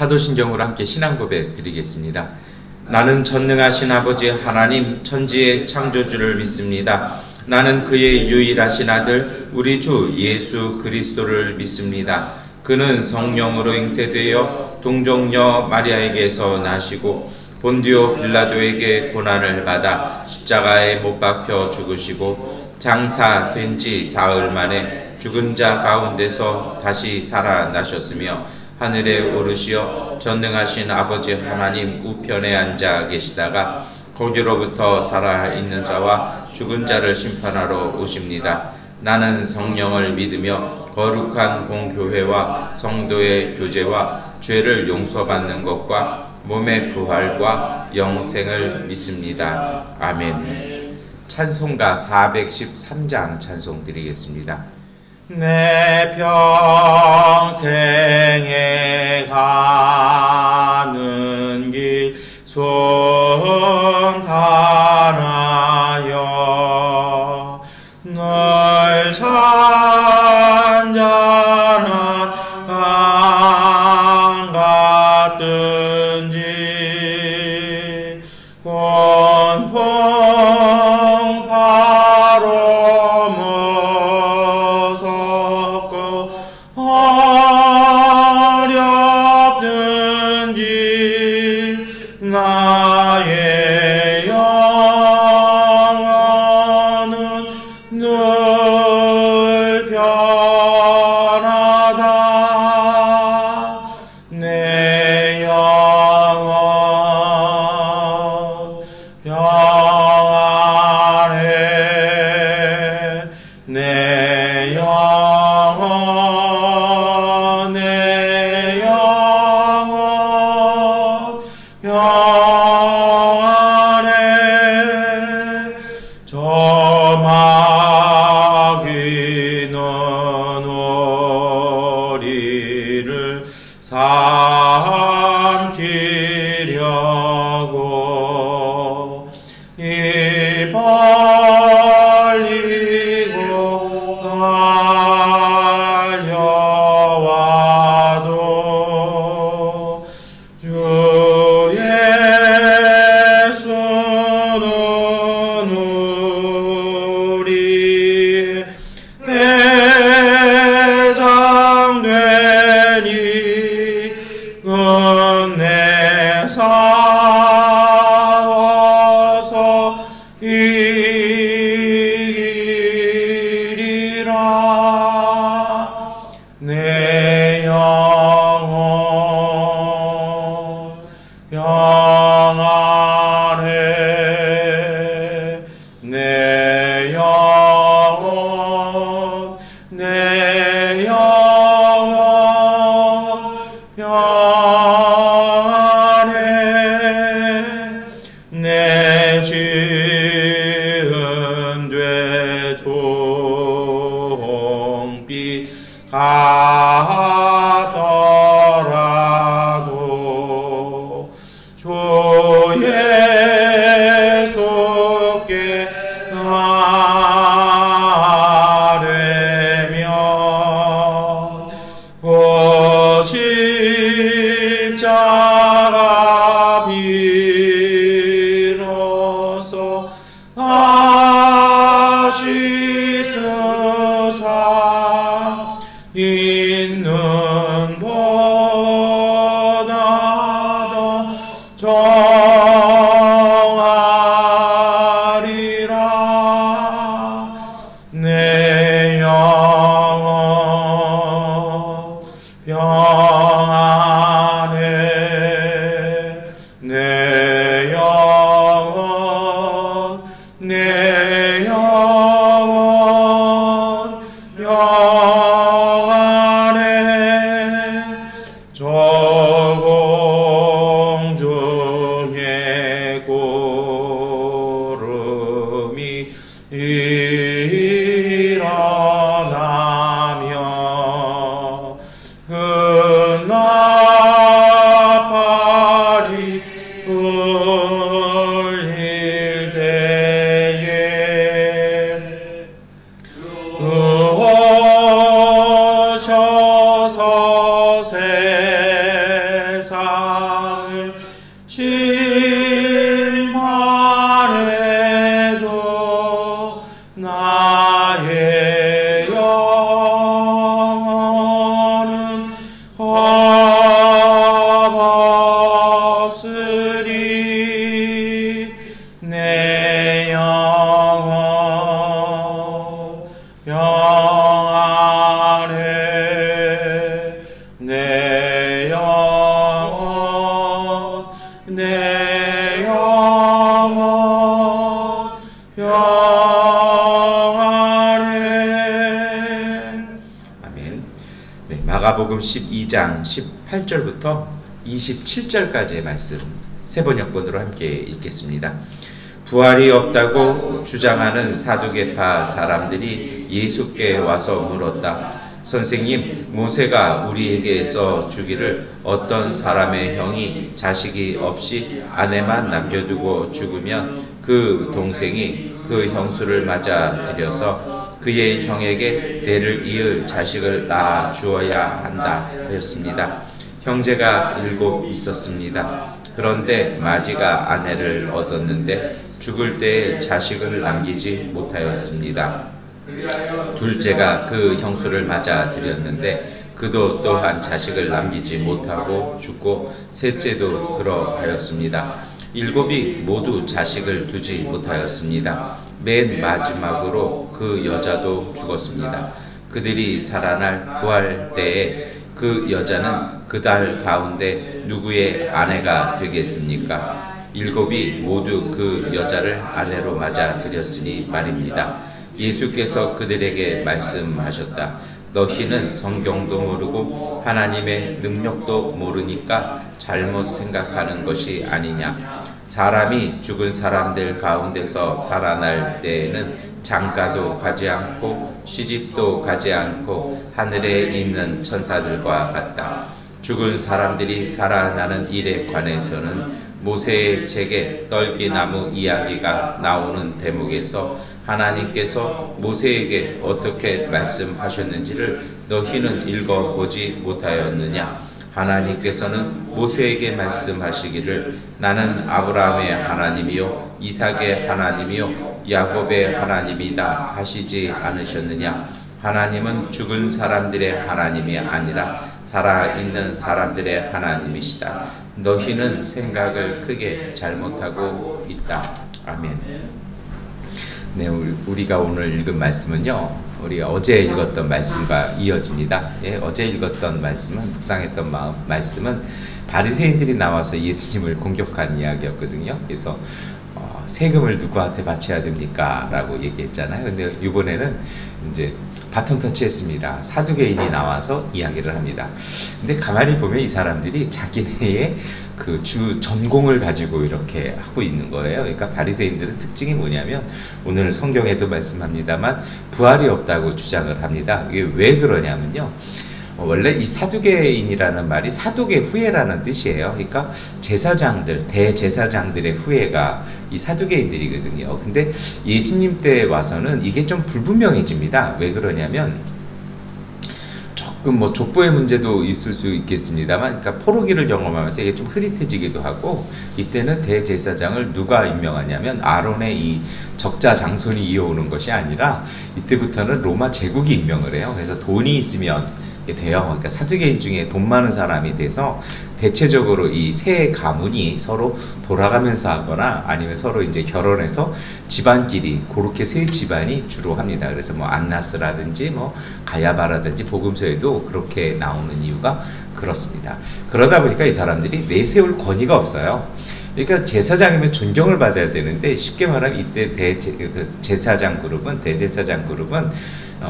사도신경으로 함께 신앙 고백 드리겠습니다. 나는 전능하신 아버지 하나님 천지의 창조주를 믿습니다. 나는 그의 유일하신 아들 우리 주 예수 그리스도를 믿습니다. 그는 성령으로 잉태되어 동정녀 마리아에게서 나시고 본디오 빌라도에게 고난을 받아 십자가에 못 박혀 죽으시고 장사된 지 사흘 만에 죽은 자 가운데서 다시 살아나셨으며 하늘에 오르시어 전능하신 아버지 하나님 우편에 앉아 계시다가 거기로부터 살아있는 자와 죽은 자를 심판하러 오십니다. 나는 성령을 믿으며 거룩한 공교회와 성도의 교제와 죄를 용서받는 것과 몸의 부활과 영생을 믿습니다. 아멘. 찬송가 413장 찬송 드리겠습니다. 내 평생에 가는 길 손 다하여 널 찬잔한 강 같든지 곤봉 바로 무섭고 어렵든지 나의 영혼은 늘 편하다. 내 영혼 평안해. 내 영혼 평안해. 저마귀는 우리를 삼키려고 입 벌리고 달려와도 주 예수는 우리 대장 되니 은혜 싸워서 이기리라. 내 영혼 평안해. 내 영혼 평안해. 내 지은 죄 종빛 가더라도 주 예수께 나려면 그 십자가 비로소 아시스사 있는 보다 더 정하리라. 내 영혼 평안해. 내 영혼 평안해. 저공중에 구름이 일어나며 나팔이 울릴 때에 오셔서 세상 평안해. 아멘. 네, 마가복음 12장 18절부터 27절까지의 말씀 세 번역본으로 함께 읽겠습니다. 부활이 없다고 주장하는 사두개파 사람들이 예수께 와서 물었다. 선생님, 모세가 우리에게 써 주기를 어떤 사람의 형이 자식이 없이 아내만 남겨두고 죽으면 그 동생이 그 형수를 맞아 들여서 그의 형에게 대를 이을 자식을 낳아 주어야 한다 하였습니다. 형제가 7 있었습니다. 그런데 마지가 아내를 얻었는데 죽을 때에 자식을 남기지 못하였습니다. 둘째가 그 형수를 맞아 들였는데 그도 또한 자식을 남기지 못하고 죽고 셋째도 그러하였습니다. 7이 모두 자식을 두지 못하였습니다. 맨 마지막으로 그 여자도 죽었습니다. 그들이 살아날 부활 때에 그 여자는 그달 가운데 누구의 아내가 되겠습니까? 7이 모두 그 여자를 아내로 맞아 들였으니 말입니다. 예수께서 그들에게 말씀하셨다. 너희는 성경도 모르고 하나님의 능력도 모르니까 잘못 생각하는 것이 아니냐. 사람이 죽은 사람들 가운데서 살아날 때에는 장가도 가지 않고 시집도 가지 않고 하늘에 있는 천사들과 같다. 죽은 사람들이 살아나는 일에 관해서는 모세의 책에 떨기나무 이야기가 나오는 대목에서 하나님께서 모세에게 어떻게 말씀하셨는지를 너희는 읽어보지 못하였느냐. 하나님께서는 모세에게 말씀하시기를 나는 아브라함의 하나님이요 이삭의 하나님이요 야곱의 하나님이다 하시지 않으셨느냐. 하나님은 죽은 사람들의 하나님이 아니라 살아있는 사람들의 하나님이시다. 너희는 생각을 크게 잘못하고 있다. 아멘. 네, 우리가 오늘 읽은 말씀은요, 우리가 어제 읽었던 말씀과 이어집니다. 예, 어제 읽었던 말씀은, 묵상했던 말씀은 바리새인들이 나와서 예수님을 공격한 이야기였거든요. 그래서 세금을 누구한테 바쳐야 됩니까? 라고 얘기했잖아요. 근데 이번에는 이제 바톤 터치했습니다. 사두개인이 나와서 이야기를 합니다. 근데 가만히 보면 이 사람들이 자기네의 그 주 전공을 가지고 이렇게 하고 있는 거예요. 그러니까 바리새인들은 특징이 뭐냐면 오늘 성경에도 말씀합니다만 부활이 없다고 주장을 합니다. 이게 왜 그러냐면요. 원래 이 사두개인이라는 말이 사독의 후예라는 뜻이에요. 그러니까 제사장들, 대제사장들의 후예가 이 사두개인들이거든요. 근데 예수님 때 와서는 이게 좀 불분명해집니다. 왜 그러냐면 조금 뭐 족보의 문제도 있을 수 있겠습니다만, 그러니까 포로기를 경험하면서 이게 좀 흐릿해지기도 하고, 이때는 대제사장을 누가 임명하냐면 아론의 이 적자 장손이 이어오는 것이 아니라 이때부터는 로마 제국이 임명을 해요. 그래서 돈이 있으면 돼요. 그러니까 사두개인 중에 돈 많은 사람이 돼서 대체적으로 이 세 가문이 서로 돌아가면서 하거나 아니면 서로 이제 결혼해서 집안끼리 그렇게 세 집안이 주로 합니다. 그래서 뭐 안나스라든지 뭐 가야바라든지 복음서에도 그렇게 나오는 이유가 그렇습니다. 그러다 보니까 이 사람들이 내세울 권위가 없어요. 그러니까 제사장이면 존경을 받아야 되는데 쉽게 말하면 이때 제사장 그룹은 대제사장 그룹은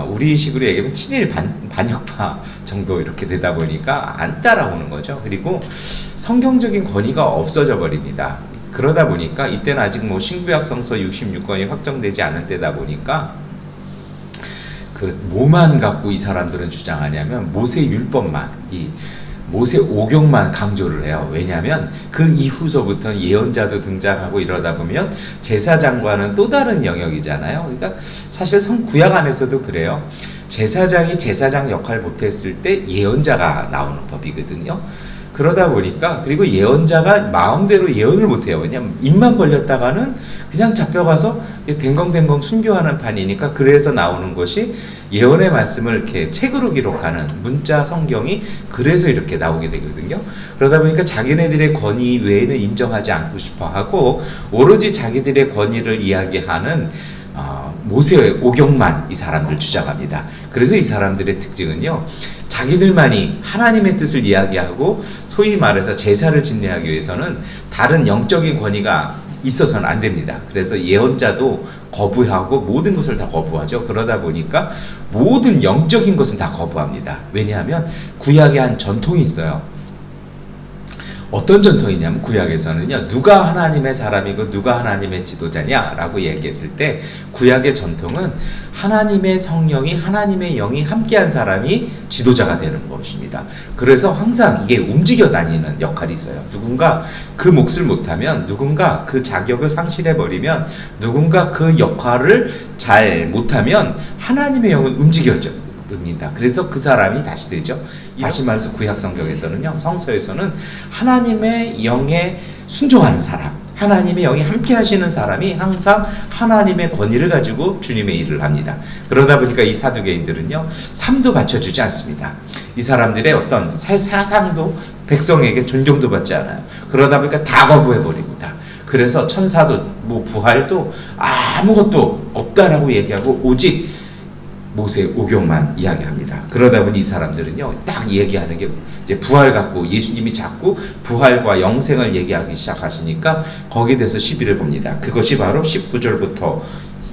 우리 식으로 얘기하면 친일 반역파 정도 이렇게 되다 보니까 안 따라오는 거죠. 그리고 성경적인 권위가 없어져 버립니다. 그러다 보니까 이때는 아직 뭐 신구약 성서 66권이 확정되지 않은 때다 보니까 그 뭐만 갖고 이 사람들은 주장하냐면 모세 율법만, 이 모세 오경만 강조를 해요. 왜냐하면 그 이후서부터는 예언자도 등장하고 이러다 보면 제사장과는 또 다른 영역이잖아요. 그러니까 사실 구약 안에서도 그래요. 제사장이 제사장 역할 못했을 때 예언자가 나오는 법이거든요. 그러다 보니까, 그리고 예언자가 마음대로 예언을 못해요. 왜냐면 입만 벌렸다가는 그냥 잡혀가서 댕겅댕겅 순교하는 판이니까. 그래서 나오는 것이 예언의 말씀을 이렇게 책으로 기록하는 문자 성경이 그래서 이렇게 나오게 되거든요. 그러다 보니까 자기네들의 권위 외에는 인정하지 않고 싶어 하고 오로지 자기들의 권위를 이야기하는 모세의 오경만 이 사람들 주장합니다. 그래서 이 사람들의 특징은요, 자기들만이 하나님의 뜻을 이야기하고 소위 말해서 제사를 진례하기 위해서는 다른 영적인 권위가 있어서는 안 됩니다. 그래서 예언자도 거부하고 모든 것을 다 거부하죠. 그러다 보니까 모든 영적인 것은 다 거부합니다. 왜냐하면 구약에 한 전통이 있어요. 어떤 전통이냐면 구약에서는요, 누가 하나님의 사람이고 누가 하나님의 지도자냐 라고 얘기했을 때 구약의 전통은 하나님의 성령이, 하나님의 영이 함께한 사람이 지도자가 되는 것입니다. 그래서 항상 이게 움직여 다니는 역할이 있어요. 누군가 그 몫을 못하면, 누군가 그 자격을 상실해버리면, 누군가 그 역할을 잘 못하면 하나님의 영은 움직여져 입니다. 그래서 그 사람이 다시 되죠. 다시 말해서 구약 성경에서는요, 성서에서는 하나님의 영에 순종하는 사람, 하나님의 영이 함께 하시는 사람이 항상 하나님의 권위를 가지고 주님의 일을 합니다. 그러다 보니까 이 사두개인들은요, 삶도 바쳐주지 않습니다. 이 사람들의 어떤 사상도 백성에게 존경도 받지 않아요. 그러다 보니까 다 거부해버립니다. 그래서 천사도 뭐 부활도 아무것도 없다라고 얘기하고 오직 모세 오경만 이야기합니다. 그러다 보니 이 사람들은요, 딱 얘기하는 게 이제 부활 갖고 예수님이 자꾸 부활과 영생을 얘기하기 시작하시니까 거기에 대해서 시비를 봅니다. 그것이 바로 19절부터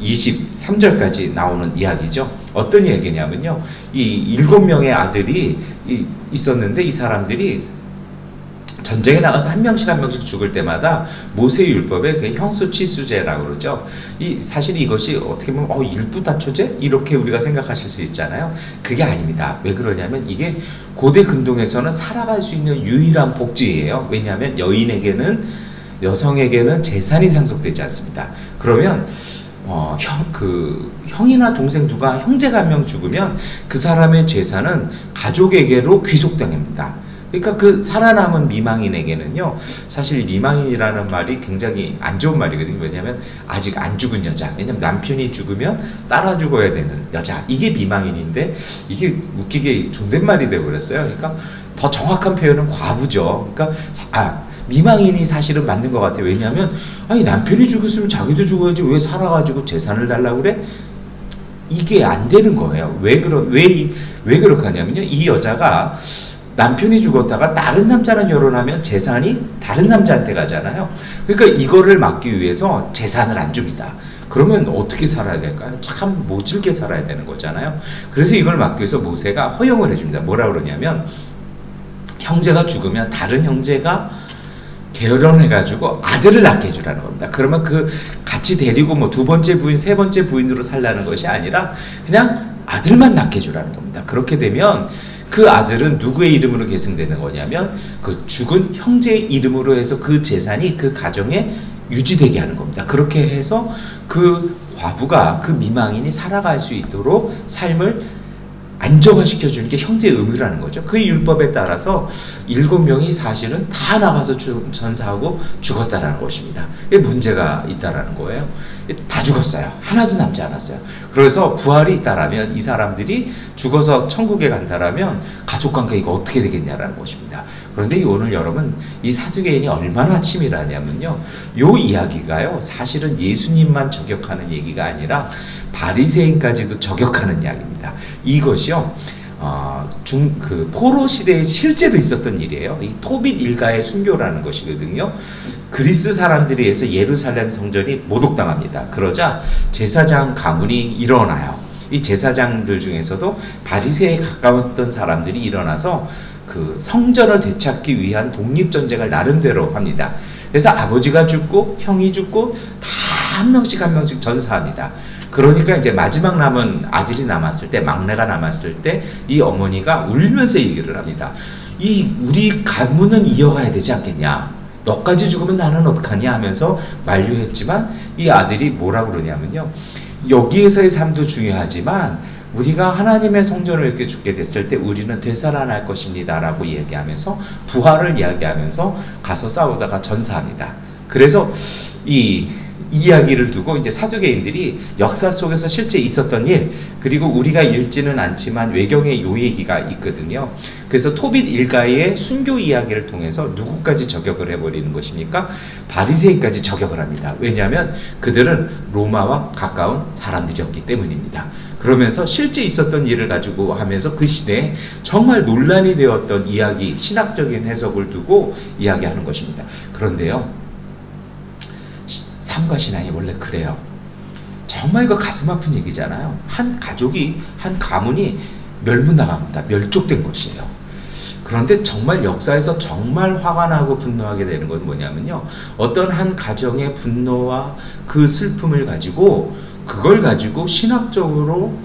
23절까지 나오는 이야기죠. 어떤 얘기냐면요, 이 7명의 아들이 있었는데 이 사람들이 전쟁에 나가서 한 명씩 한 명씩 죽을 때마다 모세의 율법에 그 형수치수제라고 그러죠. 사실 이것이 어떻게 보면 일부다초제? 이렇게 우리가 생각하실 수 있잖아요. 그게 아닙니다. 왜 그러냐면 이게 고대 근동에서는 살아갈 수 있는 유일한 복지예요. 왜냐하면 여성에게는 재산이 상속되지 않습니다. 그러면 형이나 동생 누가 형제가 한 명 죽으면 그 사람의 재산은 가족에게로 귀속당합니다. 그러니까 그 살아남은 미망인에게는요, 사실 미망인이라는 말이 굉장히 안 좋은 말이거든요. 왜냐하면 아직 안 죽은 여자, 왜냐면 남편이 죽으면 따라 죽어야 되는 여자, 이게 미망인인데 이게 웃기게 존댓말이 되어버렸어요. 그러니까 더 정확한 표현은 과부죠. 그러니까 미망인이 사실은 맞는 것 같아요. 왜냐하면 아니 남편이 죽었으면 자기도 죽어야지 왜 살아가지고 재산을 달라고 그래? 이게 안 되는 거예요. 왜 그렇게 하냐면요, 이 여자가 남편이 죽었다가 다른 남자랑 결혼하면 재산이 다른 남자한테 가잖아요. 그러니까 이거를 막기 위해서 재산을 안 줍니다. 그러면 어떻게 살아야 될까요? 참 모질게 살아야 되는 거잖아요. 그래서 이걸 막기 위해서 모세가 허용을 해줍니다. 뭐라 그러냐면 형제가 죽으면 다른 형제가 결혼해가지고 아들을 낳게 해주라는 겁니다. 그러면 그 같이 데리고 뭐 두 번째 부인, 세 번째 부인으로 살라는 것이 아니라 그냥 아들만 낳게 해주라는 겁니다. 그렇게 되면 그 아들은 누구의 이름으로 계승되는 거냐면 그 죽은 형제의 이름으로 해서 그 재산이 그 가정에 유지되게 하는 겁니다. 그렇게 해서 그 과부가, 그 미망인이 살아갈 수 있도록 삶을 안정화시켜주는 게 형제의 의무라는 거죠. 그 율법에 따라서 7명이 사실은 다 나가서 전사하고 죽었다라는 것입니다. 문제가 있다라는 거예요. 다 죽었어요. 하나도 남지 않았어요. 그래서 부활이 있다라면 이 사람들이 죽어서 천국에 간다라면 가족관계 이거 어떻게 되겠냐라는 것입니다. 그런데 오늘 여러분, 이 사두개인이 얼마나 치밀하냐면요, 요 이야기가요 사실은 예수님만 저격하는 얘기가 아니라 바리새인까지도 저격하는 이야기입니다. 이것이요, 포로 시대에 실제로 있었던 일이에요. 이 토빗 일가의 순교라는 것이거든요. 그리스 사람들에 의해서 예루살렘 성전이 모독당합니다. 그러자 제사장 가문이 일어나요. 이 제사장들 중에서도 바리새에 가까웠던 사람들이 일어나서 그 성전을 되찾기 위한 독립전쟁을 나름대로 합니다. 그래서 아버지가 죽고 형이 죽고 다 한 명씩 한 명씩 전사합니다. 그러니까 이제 마지막 남은 아들이 남았을 때, 막내가 남았을 때 이 어머니가 울면서 얘기를 합니다. 우리 가문은 이어가야 되지 않겠냐, 너까지 죽으면 나는 어떡하냐 하면서 만류했지만 이 아들이 뭐라고 그러냐면요, 여기에서의 삶도 중요하지만 우리가 하나님의 성전을 이렇게 죽게 됐을 때 우리는 되살아날 것입니다 라고 얘기하면서 부활을 이야기하면서 가서 싸우다가 전사합니다. 그래서 이 이야기를 두고 이제 사두개인들이 역사 속에서 실제 있었던 일, 그리고 우리가 읽지는 않지만 외경에 요 얘기가 있거든요. 그래서 토빗 일가의 순교 이야기를 통해서 누구까지 저격을 해버리는 것입니까? 바리새인까지 저격을 합니다. 왜냐하면 그들은 로마와 가까운 사람들이었기 때문입니다. 그러면서 실제 있었던 일을 가지고 하면서 그 시대에 정말 논란이 되었던 이야기, 신학적인 해석을 두고 이야기하는 것입니다. 그런데요, 삶과 신앙이 원래 그래요. 정말 이거 가슴 아픈 얘기잖아요. 한 가족이, 한 가문이 멸문당합니다. 멸족된 것이에요. 그런데 정말 역사에서 정말 화가 나고 분노하게 되는 건 뭐냐면요, 어떤 한 가정의 분노와 그 슬픔을 가지고, 그걸 가지고 신학적으로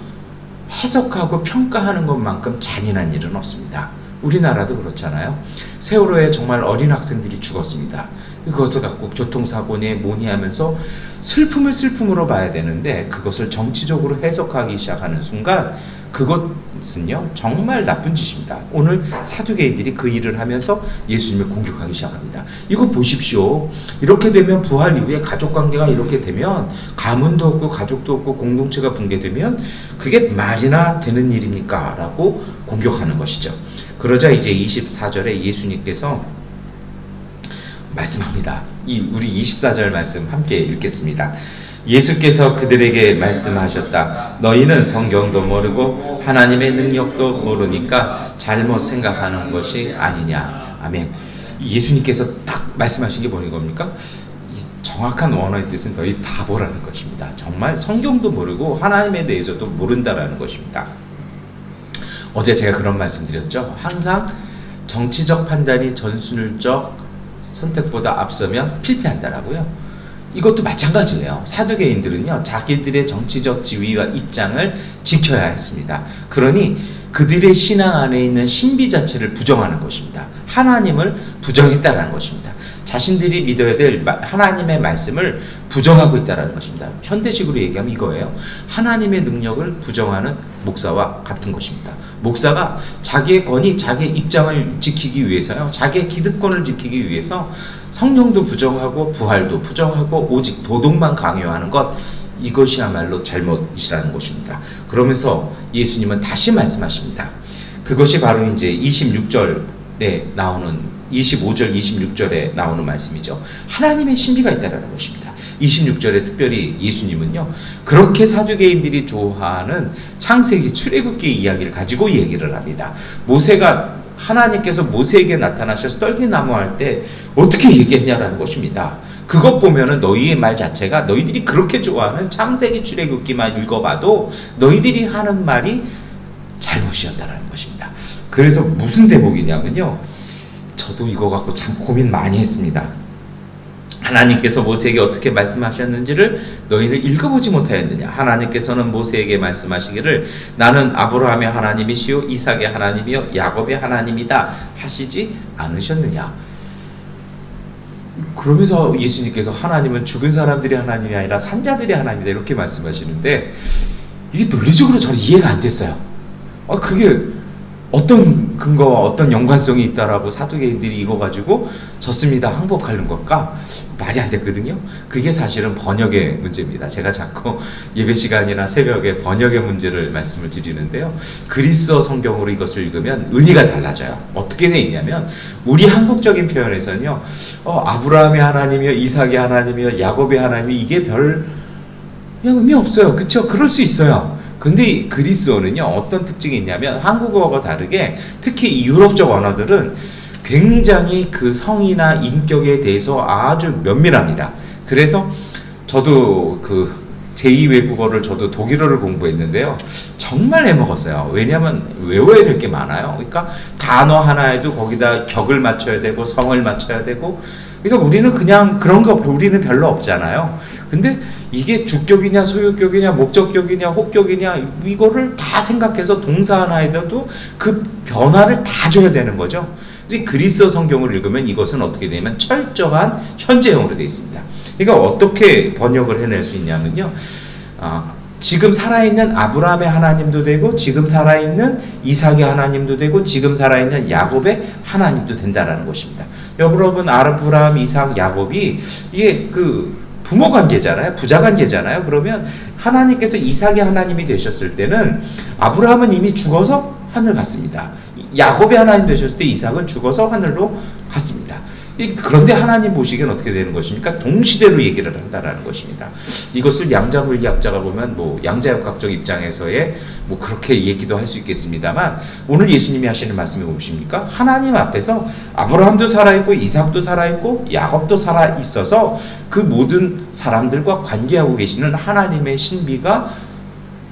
해석하고 평가하는 것만큼 잔인한 일은 없습니다. 우리나라도 그렇잖아요. 세월호에 정말 어린 학생들이 죽었습니다. 그것을 갖고 교통사고니 뭐니 하면서 슬픔을 슬픔으로 봐야 되는데, 그것을 정치적으로 해석하기 시작하는 순간 그것은요 정말 나쁜 짓입니다. 오늘 사두개인들이 그 일을 하면서 예수님을 공격하기 시작합니다. 이거 보십시오. 이렇게 되면 부활 이후에 가족관계가 이렇게 되면, 가문도 없고 가족도 없고 공동체가 붕괴되면 그게 말이나 되는 일입니까? 라고 공격하는 것이죠. 그러자 이제 24절에 예수님께서 말씀합니다. 우리 24절 말씀 함께 읽겠습니다. 예수께서 그들에게 말씀하셨다. 너희는 성경도 모르고 하나님의 능력도 모르니까 잘못 생각하는 것이 아니냐. 아멘. 예수님께서 딱 말씀하신 게 뭐인 겁니까? 정확한 원어의 뜻은 너희 바보라는 것입니다. 정말 성경도 모르고 하나님에 대해서도 모른다라는 것입니다. 어제 제가 그런 말씀 드렸죠. 항상 정치적 판단이 전술적 선택보다 앞서면 필패한다라고요. 이것도 마찬가지예요. 사두개인들은요, 자기들의 정치적 지위와 입장을 지켜야 했습니다. 그러니 그들의 신앙 안에 있는 신비 자체를 부정하는 것입니다. 하나님을 부정했다는 것입니다. 자신들이 믿어야 될 하나님의 말씀을 부정하고 있다는 것입니다. 현대식으로 얘기하면 이거예요. 하나님의 능력을 부정하는 목사와 같은 것입니다. 목사가 자기의 권위, 자기의 입장을 지키기 위해서요, 자기의 기득권을 지키기 위해서 성령도 부정하고 부활도 부정하고 오직 도덕만 강요하는 것, 이것이야말로 잘못이라는 것입니다. 그러면서 예수님은 다시 말씀하십니다. 그것이 바로 이제 26절에 나오는 25절, 26절에 나오는 말씀이죠. 하나님의 신비가 있다는 것입니다. 26절에 특별히 예수님은요, 그렇게 사두개인들이 좋아하는 창세기 출애굽기 이야기를 가지고 얘기를 합니다. 하나님께서 모세에게 나타나셔서 떨기나무 할 때 어떻게 얘기했냐라는 것입니다. 그것 보면은 너희의 말 자체가, 너희들이 그렇게 좋아하는 창세기 출애굽기만 읽어봐도 너희들이 하는 말이 잘못이었다라는 것입니다. 그래서 무슨 대목이냐면요, 저도 이거 갖고 참 고민 많이 했습니다. 하나님께서 모세에게 어떻게 말씀하셨는지를 너희는 읽어보지 못하였느냐. 하나님께서는 모세에게 말씀하시기를 나는 아브라함의 하나님이시요 이삭의 하나님이요 야곱의 하나님이다 하시지 않으셨느냐. 그러면서 예수님께서 하나님은 죽은 사람들이 하나님이 아니라 산자들이 하나님이다 이렇게 말씀하시는데, 이게 논리적으로 저는 이해가 안 됐어요. 그게 어떤 근거와 어떤 연관성이 있다라고 사두개인들이 이거 가지고 졌습니다 항복하는 걸까? 말이 안 됐거든요. 그게 사실은 번역의 문제입니다. 제가 자꾸 예배 시간이나 새벽에 번역의 문제를 말씀을 드리는데요, 그리스어 성경으로 이것을 읽으면 의미가 달라져요. 어떻게 돼 있냐면, 우리 한국적인 표현에서는요, 아브라함의 하나님이요 이삭의 하나님이요 야곱의 하나님이, 이게 별 그냥 의미 없어요. 그쵸? 그럴 수 있어요. 근데 그리스어는요, 어떤 특징이 있냐면, 한국어와 다르게 특히 이 유럽적 언어들은 굉장히 그 성이나 인격에 대해서 아주 면밀합니다. 그래서 저도 그 제2 외국어를, 저도 독일어를 공부했는데요, 정말 해먹었어요. 왜냐하면 외워야 될 게 많아요. 그러니까 단어 하나에도 거기다 격을 맞춰야 되고 성을 맞춰야 되고, 그러니까 우리는 그냥 그런 거 우리는 별로 없잖아요. 근데 이게 주격이냐 소유격이냐 목적격이냐 혹격이냐 이거를 다 생각해서 동사 하나에도 그 변화를 다 줘야 되는 거죠. 이제 그리스어 성경을 읽으면 이것은 어떻게 되냐면 철저한 현재형으로 되어 있습니다. 그러니까 어떻게 번역을 해낼 수 있냐면요, 지금 살아있는 아브라함의 하나님도 되고, 지금 살아있는 이삭의 하나님도 되고, 지금 살아있는 야곱의 하나님도 된다라는 것입니다. 여러분, 아브라함, 이삭, 야곱이 이게 그 부모 관계잖아요. 부자 관계잖아요. 그러면 하나님께서 이삭의 하나님이 되셨을 때는 아브라함은 이미 죽어서 하늘 갔습니다. 야곱의 하나님 되셨을 때 이삭은 죽어서 하늘로 갔습니다. 그런데 하나님 보시기엔 어떻게 되는 것입니까? 동시대로 얘기를 한다라는 것입니다. 이것을 양자물리학자가 보면 뭐 양자역학적 입장에서의 뭐 그렇게 얘기도 할 수 있겠습니다만, 오늘 예수님이 하시는 말씀이 무엇입니까? 하나님 앞에서 아브라함도 살아있고 이삭도 살아있고 야곱도 살아있어서 그 모든 사람들과 관계하고 계시는 하나님의 신비가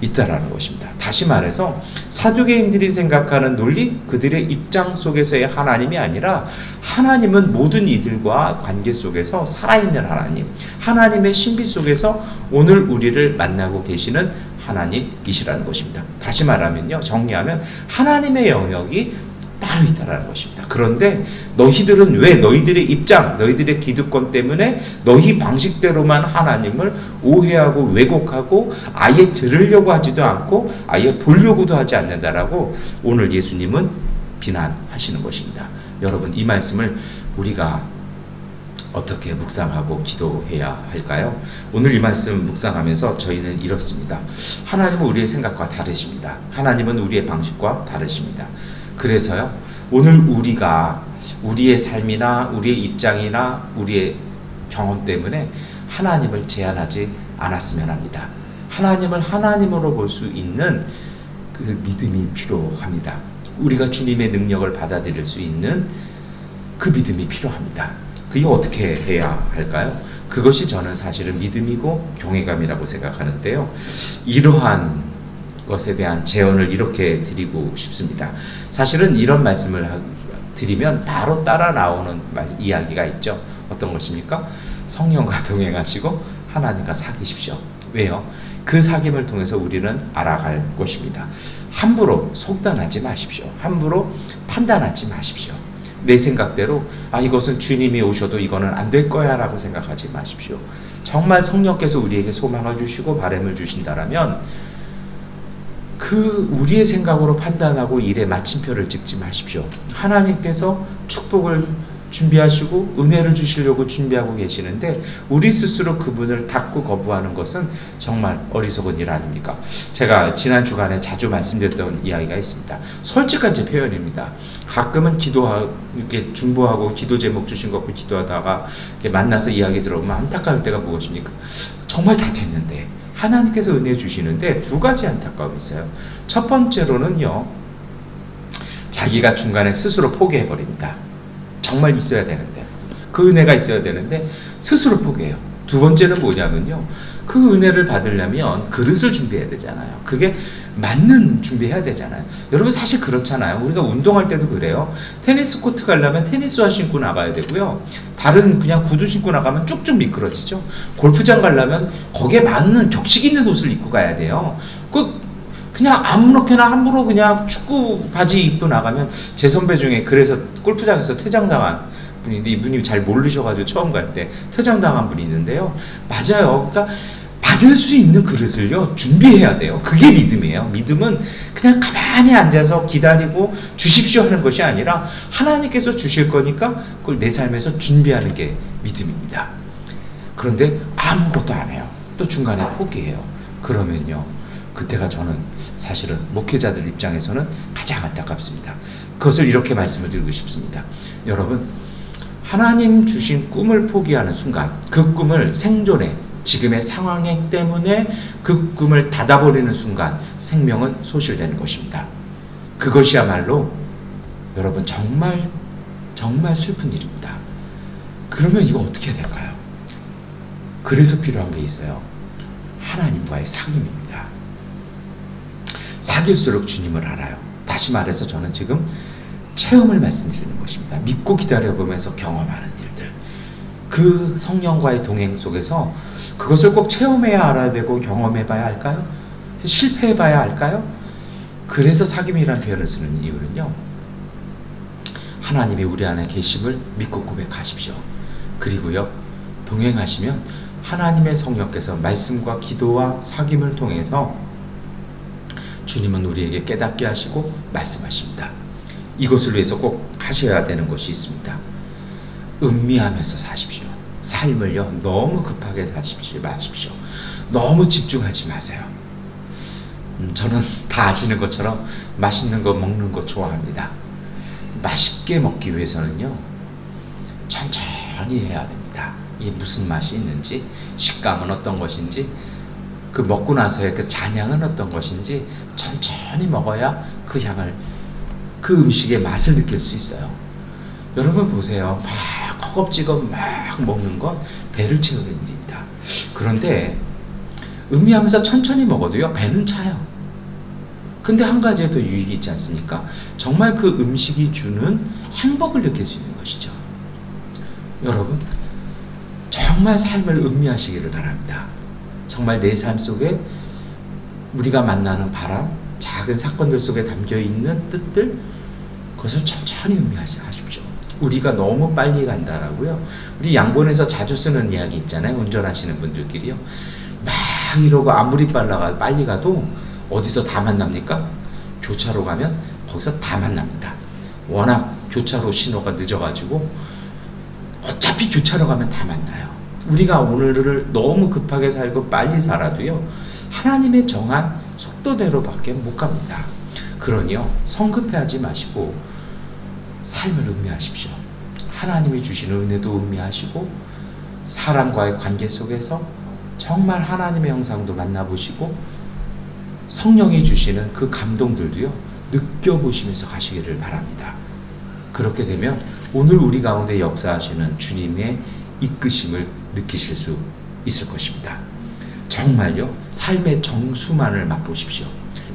있다라는 것입니다. 다시 말해서 사두개인들이 생각하는 논리, 그들의 입장 속에서의 하나님이 아니라, 하나님은 모든 이들과 관계 속에서 살아있는 하나님, 하나님의 신비 속에서 오늘 우리를 만나고 계시는 하나님이시라는 것입니다. 다시 말하면요, 정리하면 하나님의 영역이 따로 있다라는 것입니다. 그런데 너희들은 왜 너희들의 입장, 너희들의 기득권 때문에 너희 방식대로만 하나님을 오해하고 왜곡하고 아예 들으려고 하지도 않고 아예 보려고도 하지 않는다라고 오늘 예수님은 비난하시는 것입니다. 여러분, 이 말씀을 우리가 어떻게 묵상하고 기도해야 할까요? 오늘 이 말씀 묵상하면서 저희는 이렇습니다. 하나님은 우리의 생각과 다르십니다. 하나님은 우리의 방식과 다르십니다. 그래서요, 오늘 우리가 우리의 삶이나 우리의 입장이나 우리의 경험 때문에 하나님을 제한하지 않았으면 합니다. 하나님을 하나님으로 볼 수 있는 그 믿음이 필요합니다. 우리가 주님의 능력을 받아들일 수 있는 그 믿음이 필요합니다. 그게 어떻게 해야 할까요? 그것이 저는 사실은 믿음이고 경외감이라고 생각하는데요. 이러한 것에 대한 제언을 이렇게 드리고 싶습니다. 사실은 이런 말씀을 드리면 바로 따라 나오는 이야기가 있죠. 어떤 것입니까? 성령과 동행하시고 하나님과 사귀십시오. 왜요? 그 사귐을 통해서 우리는 알아갈 것입니다. 함부로 속단하지 마십시오. 함부로 판단하지 마십시오. 내 생각대로 이것은 주님이 오셔도 이거는 안 될 거야 라고 생각하지 마십시오. 정말 성령께서 우리에게 소망을 주시고 바람을 주신다라면 그 우리의 생각으로 판단하고 일에 마침표를 찍지 마십시오. 하나님께서 축복을 준비하시고 은혜를 주시려고 준비하고 계시는데 우리 스스로 그분을 닫고 거부하는 것은 정말 어리석은 일 아닙니까? 제가 지난 주간에 자주 말씀드렸던 이야기가 있습니다. 솔직한 제 표현입니다. 가끔은 이렇게 중보하고 기도 제목 주신 거 기도하다가 이렇게 만나서 이야기 들어보면 안타까울 때가 무엇입니까? 정말 다 됐는데 하나님께서 은혜 주시는데 두 가지 안타까움이 있어요. 첫 번째로는요, 자기가 중간에 스스로 포기해버립니다. 정말 있어야 되는데, 그 은혜가 있어야 되는데 스스로 포기해요. 두 번째는 뭐냐면요, 그 은혜를 받으려면 그릇을 준비해야 되잖아요. 그게 맞는 준비해야 되잖아요. 여러분 사실 그렇잖아요. 우리가 운동할 때도 그래요. 테니스 코트 가려면 테니스화 신고 나가야 되고요. 다른 그냥 구두 신고 나가면 쭉쭉 미끄러지죠. 골프장 가려면 거기에 맞는 격식 있는 옷을 입고 가야 돼요. 그냥 아무렇게나 함부로 그냥 축구 바지 입고 나가면, 제 선배 중에 그래서 골프장에서 퇴장당한 분인데, 이분이 잘 모르셔가지고 처음 갈 때 퇴장당한 분이 있는데요. 맞아요. 그러니까 받을 수 있는 그릇을요 준비해야 돼요. 그게 믿음이에요. 믿음은 그냥 가만히 앉아서 기다리고 주십시오 하는 것이 아니라 하나님께서 주실 거니까 그걸 내 삶에서 준비하는 게 믿음입니다. 그런데 아무것도 안 해요. 또 중간에 포기해요. 그러면요, 그때가 저는 사실은 목회자들 입장에서는 가장 안타깝습니다. 그것을 이렇게 말씀을 드리고 싶습니다. 여러분, 하나님 주신 꿈을 포기하는 순간, 그 꿈을 생존에 지금의 상황 때문에 그 꿈을 닫아버리는 순간 생명은 소실되는 것입니다. 그것이야말로 여러분 정말 슬픈 일입니다. 그러면 이거 어떻게 해야 될까요? 그래서 필요한 게 있어요. 하나님과의 사귐입니다. 사귈수록 주님을 알아요. 다시 말해서 저는 지금 체험을 말씀드리는 것입니다. 믿고 기다려보면서 경험하는 일들, 그 성령과의 동행 속에서 그것을 꼭 체험해야 알아야 되고 경험해봐야 할까요? 실패해봐야 할까요? 그래서 사귐이라는 표현을 쓰는 이유는요, 하나님이 우리 안에 계심을 믿고 고백하십시오. 그리고요, 동행하시면 하나님의 성령께서 말씀과 기도와 사귐을 통해서 주님은 우리에게 깨닫게 하시고 말씀하십니다. 이것을 위해서 꼭 하셔야 되는 것이 있습니다. 음미하면서 사십시오. 삶을요 너무 급하게 사십시오 마십시오. 너무 집중하지 마세요. 저는 다 아시는 것처럼 맛있는 거 먹는 거 좋아합니다. 맛있게 먹기 위해서는요, 천천히 해야 됩니다. 이 무슨 맛이 있는지, 식감은 어떤 것인지, 그 먹고 나서의 그 잔향은 어떤 것인지 천천히 먹어야 그 향을, 그 음식의 맛을 느낄 수 있어요. 여러분 보세요. 막 허겁지겁 막 먹는 건 배를 채우는 일입니다. 그런데 음미하면서 천천히 먹어도요, 배는 차요. 근데 한 가지에 더 유익이 있지 않습니까? 정말 그 음식이 주는 행복을 느낄 수 있는 것이죠. 여러분, 정말 삶을 음미하시기를 바랍니다. 정말 내 삶 속에 우리가 만나는 바람, 작은 사건들 속에 담겨있는 뜻들, 그것을 천천히 음미하십시오. 우리가 너무 빨리 간다라고요. 우리 양본에서 자주 쓰는 이야기 있잖아요. 운전하시는 분들끼리요. 막 이러고 아무리 빨리 가도 어디서 다 만납니까? 교차로 가면 거기서 다 만납니다. 워낙 교차로 신호가 늦어가지고 어차피 교차로 가면 다 만나요. 우리가 오늘을 너무 급하게 살고 빨리 살아도요, 하나님의 정한 속도대로밖에 못 갑니다. 그러니요, 성급해하지 마시고 삶을 음미하십시오. 하나님이 주시는 은혜도 음미하시고 사람과의 관계 속에서 정말 하나님의 형상도 만나보시고 성령이 주시는 그 감동들도요, 느껴보시면서 가시기를 바랍니다. 그렇게 되면 오늘 우리 가운데 역사하시는 주님의 이끄심을 느끼실 수 있을 것입니다. 정말요, 삶의 정수만을 맛보십시오.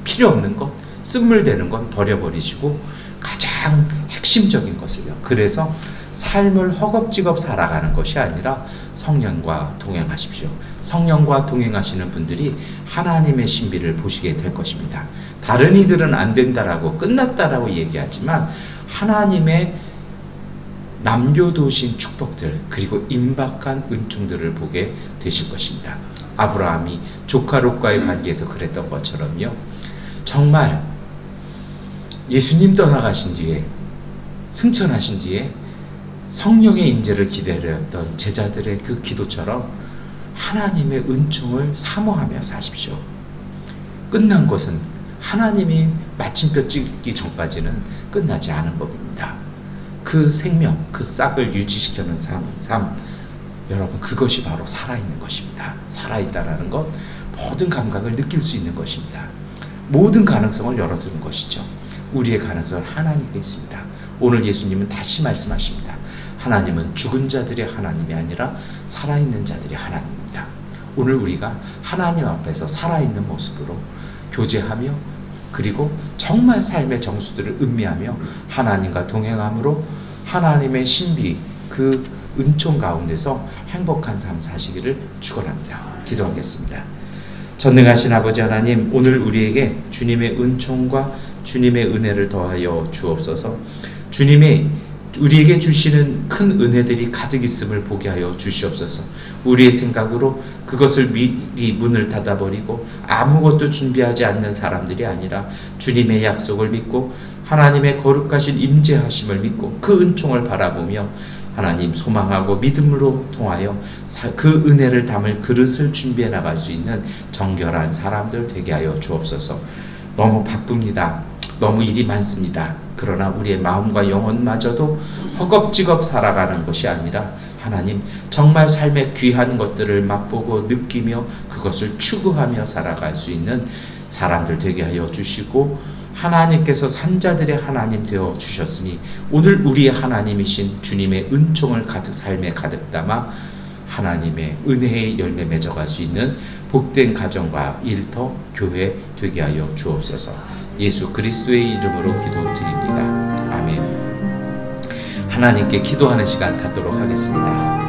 필요 없는 것, 쓴물되는 건 버려버리시고 가장 핵심적인 것을요. 그래서 삶을 허겁지겁 살아가는 것이 아니라 성령과 동행하십시오. 성령과 동행하시는 분들이 하나님의 신비를 보시게 될 것입니다. 다른 이들은 안 된다라고, 끝났다라고 얘기하지만 하나님의 남겨두신 축복들, 그리고 임박한 은총들을 보게 되실 것입니다. 아브라함이 조카 롯과의 관계에서 그랬던 것처럼요, 정말 예수님 떠나가신 뒤에, 승천하신 뒤에 성령의 인재를 기다렸던 제자들의 그 기도처럼 하나님의 은총을 사모하며 사십시오. 끝난 것은 하나님이 마침표 찍기 전까지는 끝나지 않은 법입니다. 그 생명, 그 싹을 유지시키는 삶, 여러분, 그것이 바로 살아있는 것입니다. 살아있다라는 것, 모든 감각을 느낄 수 있는 것입니다. 모든 가능성을 열어두는 것이죠. 우리의 가능성은 하나님께 있습니다. 오늘 예수님은 다시 말씀하십니다. 하나님은 죽은 자들의 하나님이 아니라 살아있는 자들의 하나님입니다. 오늘 우리가 하나님 앞에서 살아있는 모습으로 교제하며, 그리고 정말 삶의 정수들을 음미하며 하나님과 동행함으로 하나님의 신비, 그 은총 가운데서 행복한 삶 사시기를 축원합니다. 기도하겠습니다. 전능하신 아버지 하나님, 오늘 우리에게 주님의 은총과 주님의 은혜를 더하여 주옵소서. 주님의 우리에게 주시는 큰 은혜들이 가득 있음을 보게 하여 주시옵소서. 우리의 생각으로 그것을 미리 문을 닫아버리고 아무것도 준비하지 않는 사람들이 아니라 주님의 약속을 믿고 하나님의 거룩하신 임재하심을 믿고 그 은총을 바라보며 하나님 소망하고 믿음으로 통하여 그 은혜를 담을 그릇을 준비해 나갈 수 있는 정결한 사람들 되게 하여 주옵소서. 너무 바쁩니다. 너무 일이 많습니다. 그러나 우리의 마음과 영혼마저도 허겁지겁 살아가는 것이 아니라 하나님, 정말 삶의 귀한 것들을 맛보고 느끼며 그것을 추구하며 살아갈 수 있는 사람들 되게 하여 주시고, 하나님께서 산자들의 하나님 되어 주셨으니 오늘 우리의 하나님이신 주님의 은총을 가득 삶에 가득 담아 하나님의 은혜의 열매 맺어갈 수 있는 복된 가정과 일터, 교회 되게 하여 주옵소서. 예수 그리스도의 이름으로 기도드립니다. 아멘. 하나님께 기도하는 시간 갖도록 하겠습니다.